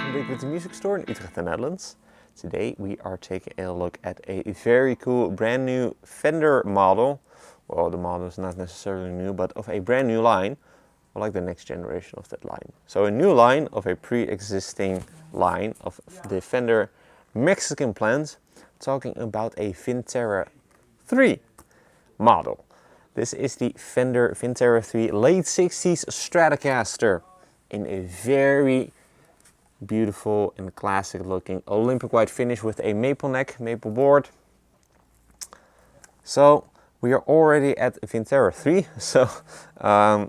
from Dirk Witte Music Store in Utrecht, the Netherlands. Today we are taking a look at a very cool brand new Fender model. Well, the model is not necessarily new, but of a brand new line, or like the next generation of that line. So a new line of a pre-existing line of the Fender Mexican plant, talking about a Vintera 3 model. This is the Fender Vintera 3 late 60s Stratocaster in a very beautiful and classic looking Olympic white finish with a maple neck, maple board. So we are already at Vintera 3. So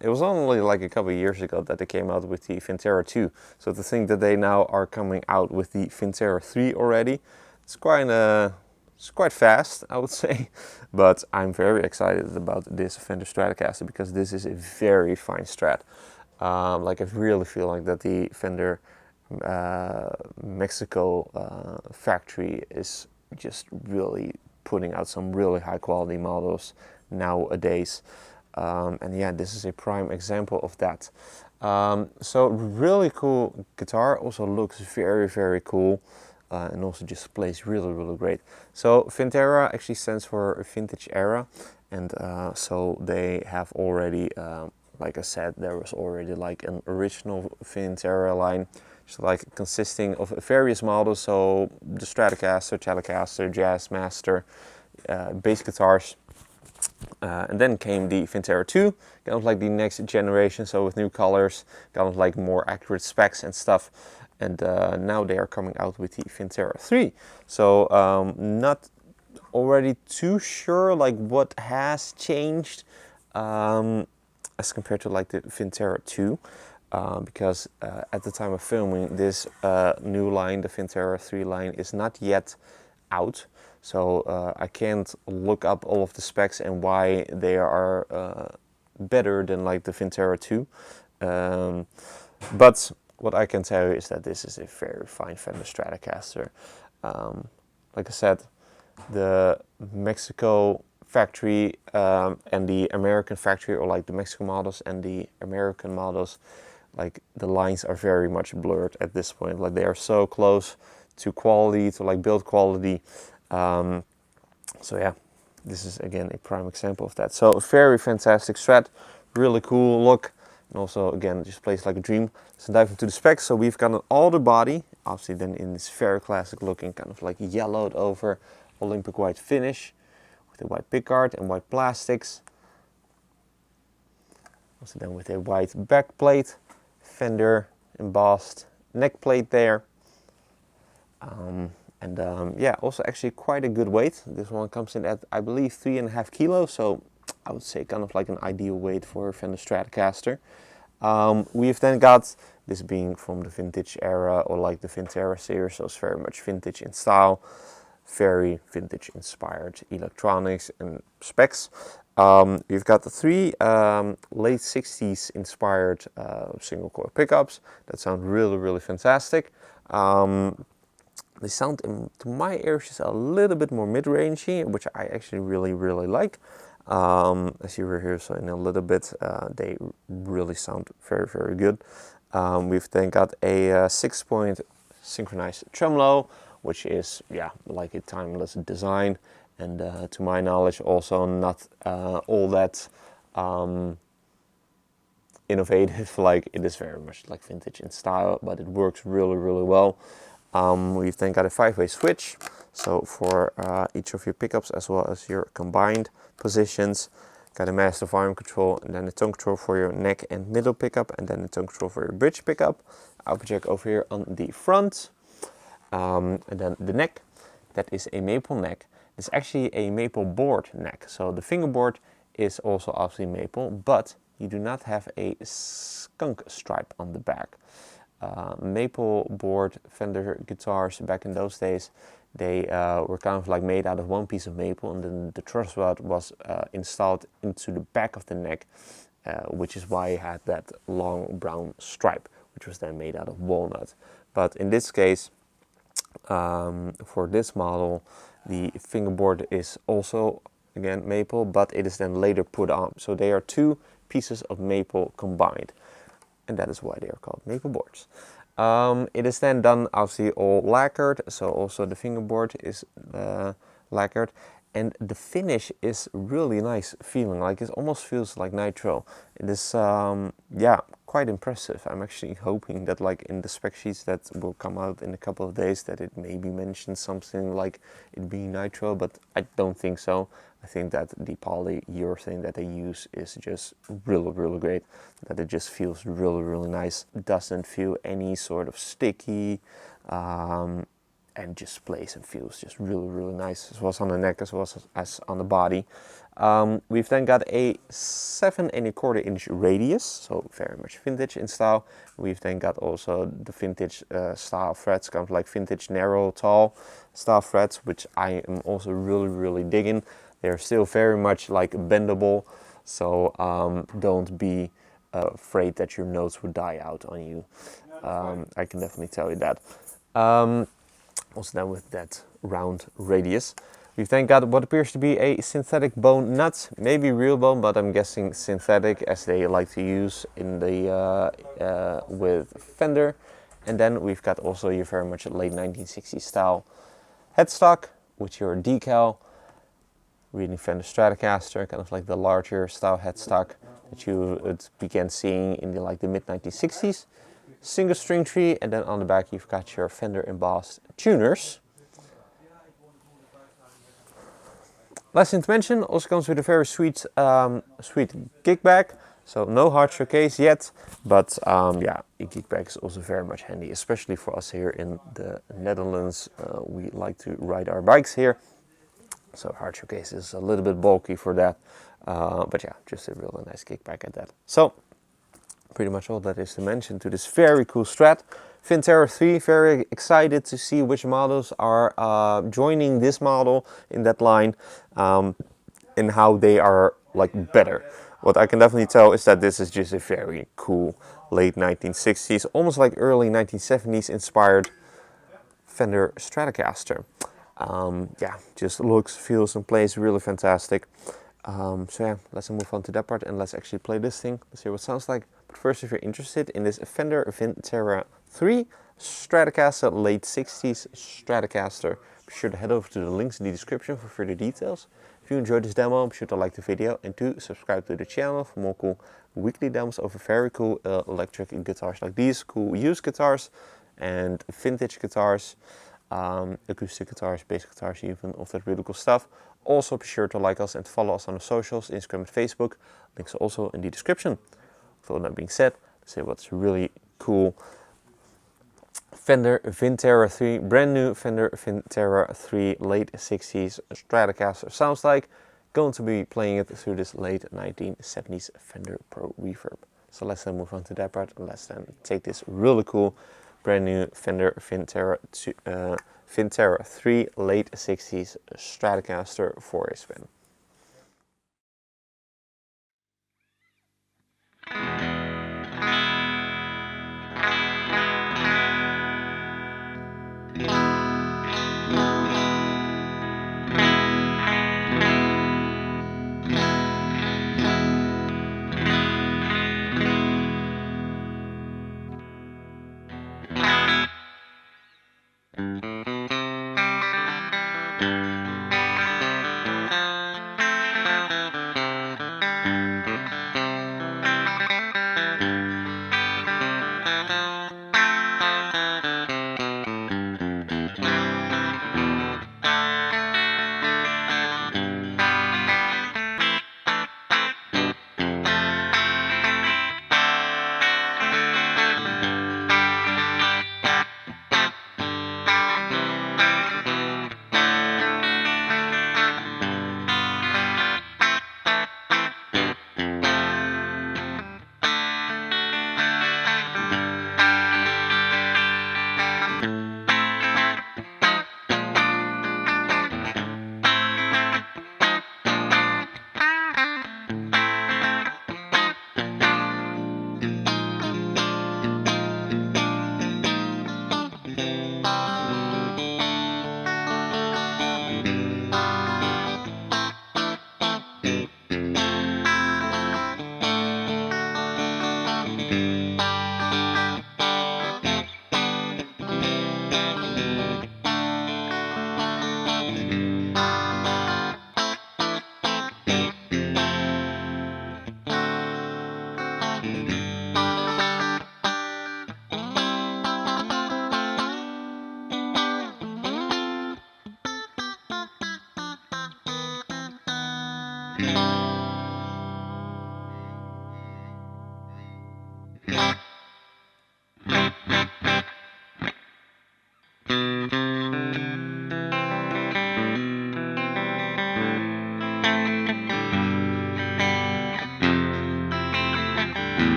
it was only like a couple of years ago that they came out with the Vintera 2. So to think that they now are coming out with the Vintera 3 already, it's quite fast, I would say. But I'm very excited about this Fender Stratocaster because this is a very fine Strat. Like I really feel like that the Fender Mexico factory is just really putting out some really high quality models nowadays. And yeah, this is a prime example of that. So really cool guitar, also looks very cool. And also just plays really great. So Vintera actually stands for vintage era, and so they have already, like I said, there was already like an original Vintera line, just like consisting of various models. So the Stratocaster, Telecaster, Jazzmaster, bass guitars, and then came the Vintera 2, kind of like the next generation. So with new colors, kind of like more accurate specs and stuff. And now they are coming out with the Vintera 3. So not already too sure like what has changed as compared to like the Vintera 2. Because at the time of filming, this new line, the Vintera 3 line, is not yet out. So I can't look up all of the specs and why they are better than like the Vintera 2. But what I can tell you is that this is a very fine Fender Stratocaster. Like I said, the Mexico factory and the American factory, or like the Mexican models and the American models, like the lines are very much blurred at this point. Like they are so close to quality, to like build quality. So yeah, this is again a prime example of that. So very fantastic Strat, really cool look. And also, again, just plays like a dream. Let's dive into the specs. So we've got an alder body, obviously then in this very classic looking, kind of like yellowed over Olympic white finish, with a white pickguard and white plastics. Also then with a white back plate, Fender embossed neck plate there. Yeah, also actually quite a good weight. This one comes in at, I believe, 3.5 kilos. So I would say kind of like an ideal weight for a Fender Stratocaster. We've then got this being from the vintage era, or like the Vintera series, so it's very much vintage in style, very vintage inspired electronics and specs. We've got the three late 60s inspired single coil pickups that sound really fantastic. They sound, to my ears, just a little bit more mid-rangey, which I actually really like. As you will hear, so in a little bit, they really sound very good. We've then got a 6-point synchronized tremolo, which is, yeah, like a timeless design, and to my knowledge also not all that innovative. Like, it is very much like vintage in style, but it works really well. We've then got a 5-way switch, so for each of your pickups as well as your combined positions. Got a master volume control, and then a tone control for your neck and middle pickup, and then a tone control for your bridge pickup. Output jack over here on the front, and then the neck, that is a maple neck. It's actually a maple board neck, so the fingerboard is also obviously maple, but you do not have a skunk stripe on the back. Maple board Fender guitars back in those days, they were kind of like made out of one piece of maple, and then the truss rod was installed into the back of the neck, which is why it had that long brown stripe, which was then made out of walnut. But in this case, for this model, the fingerboard is also again maple, but it is then later put on. So they are two pieces of maple combined. and that is why they are called maple boards. It is then done obviously all lacquered, so also the fingerboard is lacquered, and the finish is really nice feeling, like it almost feels like nitro. It is yeah, quite impressive. I'm actually hoping that like in the spec sheets that will come out in a couple of days that it maybe mentions something like it being nitro, but I don't think so. I think that the polyurethane that they use is just really great, that it just feels really nice. It doesn't feel any sort of sticky, and just plays and feels just really nice, as well as on the neck as well as on the body. We've then got a 7¼ inch radius, so very much vintage in style. We've then got also the vintage style frets, kind of like vintage narrow tall style frets, which I am also really digging. They're still very much like bendable, so don't be afraid that your notes would die out on you. I can definitely tell you that. Also then with that round radius. We've then got what appears to be a synthetic bone nut, maybe real bone, but I'm guessing synthetic, as they like to use in the with Fender. And then we've got also your very much late 1960s style headstock with your decal, reading Fender Stratocaster, kind of like the larger style headstock that you would begin seeing in the mid 1960s. Single string tree, and then on the back you've got your Fender embossed tuners. Last thing to mention, also comes with a very sweet gig bag. So no hard showcase yet, but yeah, a gig bag is also very much handy, especially for us here in the Netherlands. We like to ride our bikes here, so hard showcase is a little bit bulky for that, but yeah, just a really nice gig bag at that. So pretty much all that is to mention to this very cool Strat. Vintera 3, very excited to see which models are joining this model in that line, and how they are like better. What I can definitely tell is that this is just a very cool late 1960s, almost like early 1970s inspired Fender Stratocaster. Yeah, just looks, feels and plays really fantastic. So yeah, let's move on to that part and let's actually play this thing. Let's hear what it sounds like. But first, if you're interested in this Fender Vintera 3 Stratocaster, late 60s Stratocaster, be sure to head over to the links in the description for further details. If you enjoyed this demo, be sure to like the video and to subscribe to the channel for more cool weekly demos of very cool electric guitars like these, cool used guitars and vintage guitars, acoustic guitars, bass guitars, even all that really cool stuff. Also be sure to like us and follow us on the socials, Instagram and Facebook. Links are also in the description. With all that being said, let's see what's really cool Fender Vintera 3, brand new Fender Vintera 3 late 60s Stratocaster sounds like. Going to be playing it through this late 1970s Fender Pro Reverb. So let's then move on to that part and let's then take this really cool brand new Fender Vintera 3 late 60s Stratocaster for a spin.